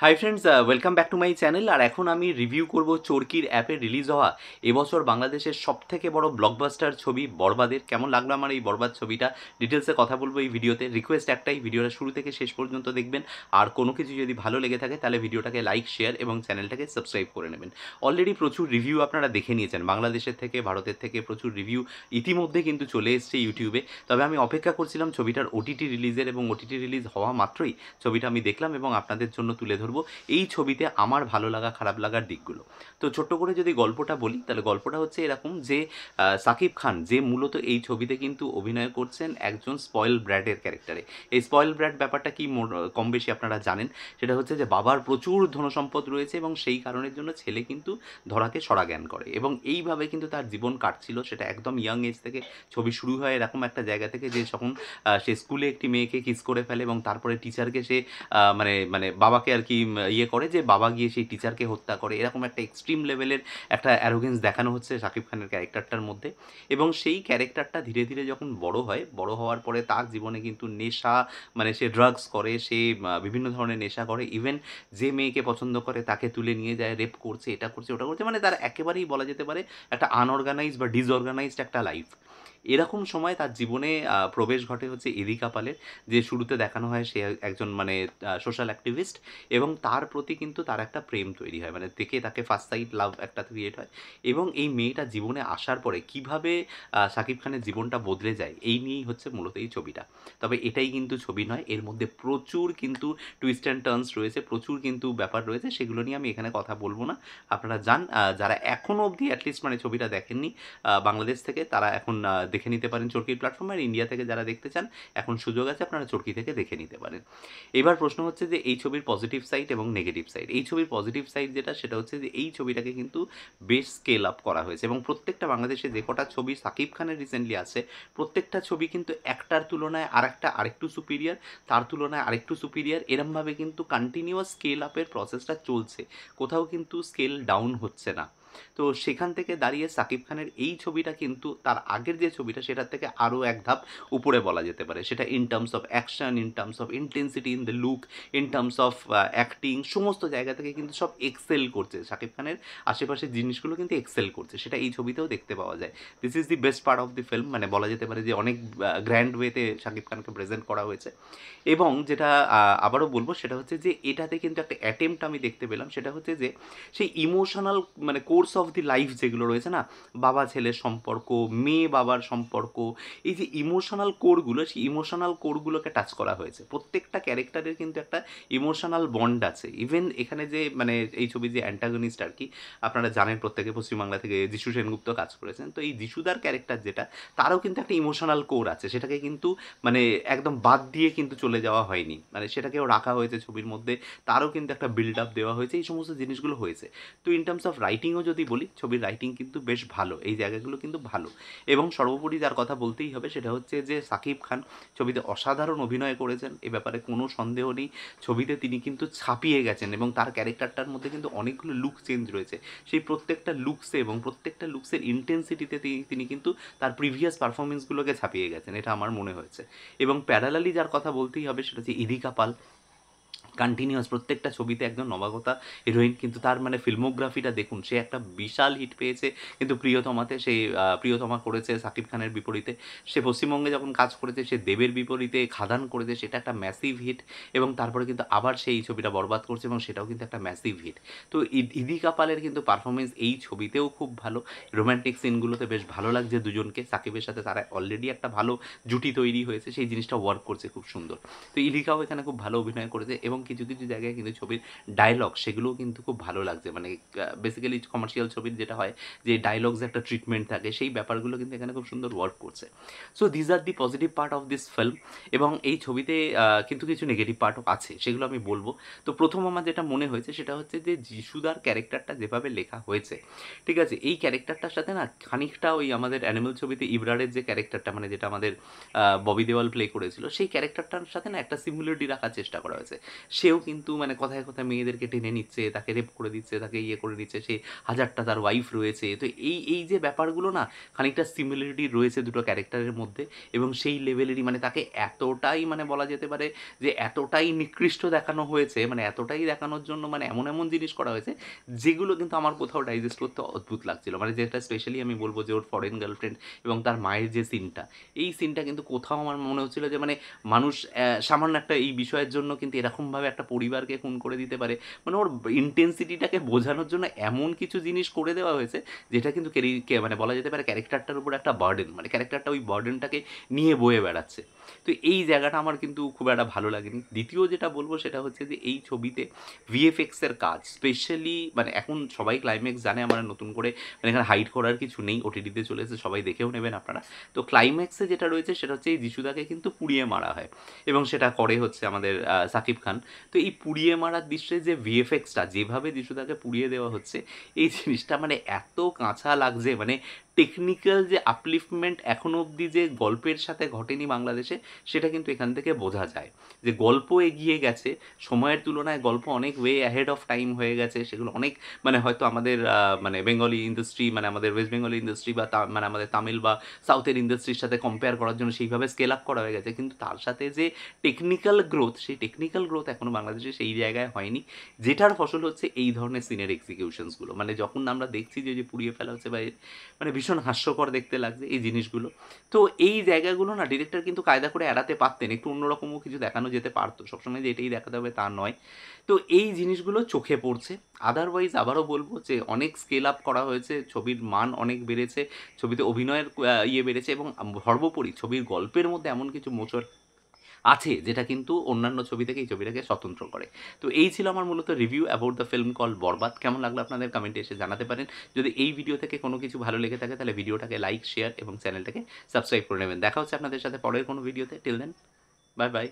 High friends, welcome back to my channel. আর এখন আমি রিভিউ করব চরকির অ্যাপে রিলিজ হওয়া এবছর বাংলাদেশের সবথেকে বড় ব্লকবাস্টার ছবি বরবাদের। কেমন লাগলো আমার এই বরবাদ ছবিটা, ডিটেলসে কথা বলবো এই ভিডিওতে। রিকোয়েস্ট একটাই, ভিডিওটা শুরু থেকে শেষ পর্যন্ত দেখবেন। আর কোনো কিছু যদি ভালো লেগে থাকে তাহলে ভিডিওটাকে লাইক, শেয়ার এবং চ্যানেলটাকে সাবস্ক্রাইব করে নেবেন। অলরেডি প্রচুর রিভিউ আপনারা দেখে নিয়েছেন, বাংলাদেশের থেকে, ভারতের থেকে প্রচুর রিভিউ ইতিমধ্যে কিন্তু চলে এসছে ইউটিউবে। তবে আমি অপেক্ষা করছিলাম ছবিটার ওটিটি রিলিজের, এবং ওটিটি রিলিজ হওয়া মাত্রই ছবিটা আমি দেখলাম এবং আপনাদের জন্য তুলে ধরবো এই ছবিতে আমার ভালো লাগা খারাপ লাগার দিকগুলো। তো ছোট্ট করে যদি গল্পটা বলি, তাহলে গল্পটা হচ্ছে এরকম যে সাকিব খান যে মূলত এই ছবিতে কিন্তু অভিনয় করছেন একজন স্পয়েল ব্র্যাডের ক্যারেক্টারে। এই স্পয়েল ব্র্যাড ব্যাপারটা কি কম বেশি আপনারা জানেন। সেটা হচ্ছে যে বাবার প্রচুর ধনসম্পদ রয়েছে এবং সেই কারণের জন্য ছেলে কিন্তু ধরাকে সরা জ্ঞান করে, এবং এইভাবে কিন্তু তার জীবন কাটছিল। সেটা একদম ইয়াং এজ থেকে ছবি শুরু হয় এরকম একটা জায়গা থেকে, যে যখন সে স্কুলে একটি মেয়েকে কিস করে ফেলে এবং তারপরে টিচারকে সে মানে মানে বাবাকে আর কি ইয়ে করে, যে বাবা গিয়ে সেই টিচারকে হত্যা করে। এরকম একটা এক্সট্রিম লেভেলের একটা অ্যারোগেন্স দেখানো হচ্ছে শাকিব খানের ক্যারেক্টারটার মধ্যে। এবং সেই ক্যারেক্টারটা ধীরে ধীরে যখন বড় হয়, বড় হওয়ার পরে তার জীবনে কিন্তু নেশা, মানে সে ড্রাগস করে, সে বিভিন্ন ধরনের নেশা করে। ইভেন যে মেয়েকে পছন্দ করে তাকে তুলে নিয়ে যায়, রেপ করছে, এটা করছে, ওটা করছে। মানে তার একেবারেই বলা যেতে পারে একটা আনঅর্গানাইজড বা ডিসঅর্গানাইজড একটা লাইফ। এরকম সময় তার জীবনে প্রবেশ ঘটে হচ্ছে ইদিকা পালের, যে শুরুতে দেখানো হয় সে একজন মানে সোশ্যাল অ্যাক্টিভিস্ট, এবং তার প্রতি কিন্তু তার একটা প্রেম তৈরি হয়, মানে দেখে তাকে ফার্স্ট সাইট লাভ একটা ক্রিয়েট হয়। এবং এই মেয়েটা জীবনে আসার পরে কিভাবে শাকিব খানের জীবনটা বদলে যায়, এই নিয়েই হচ্ছে মূলত এই ছবিটা। তবে এটাই কিন্তু ছবি নয়, এর মধ্যে প্রচুর কিন্তু টুইস্ট অ্যান্ড টার্নস রয়েছে, প্রচুর কিন্তু ব্যাপার রয়েছে, সেগুলো নিয়ে আমি এখানে কথা বলবো না। আপনারা যান, যারা এখনও অবধি অ্যাটলিস্ট মানে ছবিটা দেখেননি বাংলাদেশ থেকে, তারা এখন দেখে নিতে পারেন চরকির প্ল্যাটফর্মে। আর ইন্ডিয়া থেকে যারা দেখতে চান, এখন সুযোগ আছে, আপনারা চরকি থেকে দেখে নিতে পারেন। এবার প্রশ্ন হচ্ছে যে এই ছবির পজিটিভ সাইড এবং নেগেটিভ সাইড। এই ছবির পজিটিভ সাইড যেটা, সেটা হচ্ছে যে এই ছবিটাকে কিন্তু বেশ স্কেল আপ করা হয়েছে, এবং প্রত্যেকটা বাংলাদেশে যে কটা ছবি সাকিব খানের রিসেন্টলি আছে, প্রত্যেকটা ছবি কিন্তু একটার তুলনায় আরেকটা আরেকটু সুপিরিয়ার, তার তুলনায় আরেকটু সুপিরিয়ার, এরমভাবে কিন্তু কন্টিনিউয়াস স্কেল আপের প্রসেসটা চলছে, কোথাও কিন্তু স্কেল ডাউন হচ্ছে না। তো সেখান থেকে দাঁড়িয়ে সাকিব খানের এই ছবিটা কিন্তু তার আগের যে ছবিটা, সেটার থেকে আরও এক ধাপ উপরে বলা যেতে পারে। সেটা in terms of action, in terms of intensity in the look, in terms of acting, সমস্ত জায়গা থেকে কিন্তু সব এক্সেল করছে। সাকিব খানের আশেপাশের জিনিসগুলো কিন্তু এক্সেল করছে, সেটা এই ছবিতেও দেখতে পাওয়া যায়। This is the best part of the film, মানে বলা যেতে পারে যে অনেক গ্র্যান্ড ওয়েতে সাকিব খানকে প্রেজেন্ট করা হয়েছে। এবং যেটা আবারও বলবো, সেটা হচ্ছে যে এটাতে কিন্তু একটা অ্যাটেম্প্ট আমি দেখতে পেলাম, সেটা হচ্ছে যে সেই ইমোশনাল, মানে কোর্স অফ দি লাইফ যেগুলো রয়েছে না, বাবা ছেলের সম্পর্ক, মেয়ে বাবার সম্পর্ক, এই যে ইমোশনাল কোরগুলো, সেই ইমোশনাল কোরগুলোকে টাচ করা হয়েছে। প্রত্যেকটা ক্যারেক্টারের কিন্তু একটা ইমোশনাল বন্ড আছে। ইভেন এখানে যে মানে এই ছবির যে অ্যান্টাগনিস্ট আর কি, আপনারা জানেন প্রত্যেকে পশ্চিমবাংলা থেকে যিশু সেনগুপ্ত কাজ করেছেন, তো এই যিশুদার ক্যারেক্টার যেটা, তারও কিন্তু একটা ইমোশনাল কোর আছে। সেটাকে কিন্তু মানে একদম বাদ দিয়ে কিন্তু চলে যাওয়া হয়নি, মানে সেটাকেও রাখা হয়েছে ছবির মধ্যে, তারও কিন্তু একটা বিল্ড আপ দেওয়া হয়েছে, এই সমস্ত জিনিসগুলো হয়েছে। তো ইন টার্মস অফ রাইটিংও যদি বলি, ছবির রাইটিং কিন্তু বেশ ভালো, এই জায়গাগুলো কিন্তু ভালো। এবং সর্বোপরি যার কথা বলতেই হবে, সেটা হচ্ছে যে সাকিব খান ছবিতে অসাধারণ অভিনয় করেছেন, এ ব্যাপারে কোনো সন্দেহ নেই। ছবিতে তিনি কিন্তু ছাপিয়ে গেছেন, এবং তার ক্যারেক্টারটার মধ্যে কিন্তু অনেকগুলো লুক চেঞ্জ রয়েছে। সেই প্রত্যেকটা লুকসে এবং প্রত্যেকটা লুকসের ইন্টেন্সিটিতে তিনি কিন্তু তার প্রিভিয়াস পারফরমেন্সগুলোকে ছাপিয়ে গেছেন, এটা আমার মনে হয়েছে। এবং প্যারালালি যার কথা বলতেই হবে, সেটা হচ্ছে ইদিকা পাল। কন্টিনিউয়াস প্রত্যেকটা ছবিতে একজন নবাগতা হিরোইন, কিন্তু তার মানে ফিল্মোগ্রাফিটা দেখুন, সে একটা বিশাল হিট পেয়েছে কিন্তু প্রিয়তমাতে। সে প্রিয়তমা করেছে সাকিব খানের বিপরীতে, সে পশ্চিমবঙ্গে যখন কাজ করেছে সে দেবের বিপরীতে খাদান করেছে, সেটা একটা ম্যাসিভ হিট। এবং তারপরে কিন্তু আবার সেই ছবিটা বরবাদ করছে, এবং সেটাও কিন্তু একটা ম্যাসিভ হিট। তো ইদিকা পালের কিন্তু পারফরমেন্স এই ছবিতেও খুব ভালো। রোম্যান্টিক সিনগুলোতে বেশ ভালো লাগছে দুজনকে, সাকিবের সাথে তারা অলরেডি একটা ভালো জুটি তৈরি হয়েছে, সেই জিনিসটা ওয়ার্ক করছে খুব সুন্দর। তো ইলিকাও এখানে খুব ভালো অভিনয় করেছে, এবং কিছু কিছু জায়গায় কিন্তু ছবির ডায়লগ সেগুলোও কিন্তু খুব ভালো লাগছে। মানে বেসিক্যালি কমার্শিয়াল ছবির যেটা হয়, যে ডায়লগস একটা ট্রিটমেন্ট থাকে, সেই ব্যাপারগুলো কিন্তু এখানে খুব সুন্দর ওয়ার্ক করছে। So these are the positive part of this film. এবং এই ছবিতে কিন্তু কিছু নেগেটিভ পার্টও আছে, সেগুলো আমি বলবো। তো প্রথম আমার যেটা মনে হয়েছে, সেটা হচ্ছে যে যিশুদার ক্যারেক্টারটা যেভাবে লেখা হয়েছে, ঠিক আছে, এই ক্যারেক্টারটার সাথে না খানিকটা ওই আমাদের অ্যানিমেল ছবিতে ইবরারের যে ক্যারেক্টারটা, মানে যেটা আমাদের ববি দেওয়াল প্লে করেছিল, সেই ক্যারেক্টারটার সাথে না একটা সিমিলারিটি রাখার চেষ্টা করা হয়েছে। সেও কিন্তু মানে কথায় কথায় মেয়েদেরকে টেনে নিচ্ছে, তাকে রেপ করে দিচ্ছে, তাকে ইয়ে করে দিচ্ছে, সে হাজারটা তার ওয়াইফ রয়েছে। তো এই যে ব্যাপারগুলো না খানিকটা সিমিলারিটি রয়েছে দুটো ক্যারেক্টারের মধ্যে, এবং সেই লেভেলেরই মানে তাকে এতটাই মানে বলা যেতে পারে যে এতটাই নিকৃষ্ট দেখানো হয়েছে, মানে এতটাই দেখানোর জন্য মানে এমন এমন জিনিস করা হয়েছে যেগুলো কিন্তু আমার কোথাও ডাইজেস্ট করতে অদ্ভুত লাগছিল। মানে যেটা স্পেশালি আমি বলব যে ওর ফরেন গার্লফ্রেন্ড এবং তার মায়ের যে সিনটা, এই সিনটা কিন্তু কোথাও আমার মনে হচ্ছিল যে মানে মানুষ সামান্য একটা এই বিষয়ের জন্য কিন্তু এরকমভাবে একটা পরিবারকে খুন করে দিতে পারে। মানে ওর ইন্টেন্সিটিটাকে বোঝানোর জন্য এমন কিছু জিনিস করে দেওয়া হয়েছে যেটা কিন্তু মানে বলা যেতে পারে ক্যারেক্টারটার উপর একটা বার্ডেন, মানে ক্যারেক্টারটা ওই বার্ডেনটাকে নিয়ে বয়ে বেড়াচ্ছে। তো এই জায়গাটা আমার কিন্তু খুব একটা ভালো লাগেনি। দ্বিতীয় যেটা বলবো সেটা হচ্ছে যে এই ছবিতে ভিএফএক্সের কাজ স্পেশালি মানে এখন সবাই ক্লাইম্যাক্স জানে, আমার নতুন করে মানে এখানে হাইড করার কিছু নেই, ওটিটিতে চলে এসে সবাই দেখেও নেবেন আপনারা। তো ক্লাইম্যাক্সে যেটা রয়েছে সেটা হচ্ছে এই যিশুদাকে কিন্তু পুড়িয়ে মারা হয়, এবং সেটা করে হচ্ছে আমাদের সাকিব খান। তো এই পুড়িয়ে মারার দৃশ্যে যে ভিএফএক্সটা যেভাবে যিশুদাকে পুড়িয়ে দেওয়া হচ্ছে, এই জিনিসটা মানে এত কাঁচা লাগছে, মানে টেকনিক্যাল যে আপলিফমেন্ট এখনও অবধি যে গল্পের সাথে ঘটেনি বাংলাদেশে, সেটা কিন্তু এখান থেকে বোঝা যায় যে গল্প এগিয়ে গেছে, সময়ের তুলনায় গল্প অনেক ওয়ে অ্যাহেড অফ টাইম হয়ে গেছে। সেগুলো অনেক মানে হয়তো আমাদের মানে বেঙ্গলি ইন্ডাস্ট্রি, মানে আমাদের ওয়েস্ট বেঙ্গলি ইন্ডাস্ট্রি বা মানে আমাদের তামিল বা সাউথের ইন্ডাস্ট্রির সাথে কম্পেয়ার করার জন্য সেইভাবে স্কেল আপ করা হয়ে গেছে, কিন্তু তার সাথে যে টেকনিক্যাল গ্রোথ, সেই টেকনিক্যাল গ্রোথ এখনও বাংলাদেশে সেই জায়গায় হয়নি, যেটার ফসল হচ্ছে এই ধরনের সিনের এক্সিকিউশনসগুলো। মানে যখন আমরা দেখছি যে পুড়িয়ে ফেলা হচ্ছে বা মানে ভীষণ হাস্যকর দেখতে লাগছে এই জিনিসগুলো। তো এই জায়গাগুলো না ডিরেক্টর কিন্তু কায়দা করে এড়াতে পারতেন, একটু অন্যরকমও কিছু দেখানো যেতে পারতো, সবসময় যে এটাই দেখাতে হবে তা নয়। তো এই জিনিসগুলো চোখে পড়ছে। আদারওয়াইজ আবারও বলবো যে অনেক স্কেল আপ করা হয়েছে, ছবির মান অনেক বেড়েছে, ছবিতে অভিনয়ের ইয়ে বেড়েছে, এবং সর্বোপরি ছবির গল্পের মধ্যে এমন কিছু মোচড় আছে যেটা কিন্তু অন্যান্য ছবি থেকে এই ছবিটাকে স্বতন্ত্র করে। তো এই ছিল আমার মূলত review about the film call Barbaad. কেমন লাগলো আপনাদের কমেন্টে এসে জানাতে পারেন। যদি এই ভিডিও থেকে কোনো কিছু ভালো লেগে থাকে তাহলে ভিডিওটাকে লাইক, শেয়ার এবং চ্যানেলটাকে সাবস্ক্রাইব করে নেবেন। দেখা হচ্ছে আপনাদের সাথে পরের কোনো ভিডিওতে। Till then, bye by.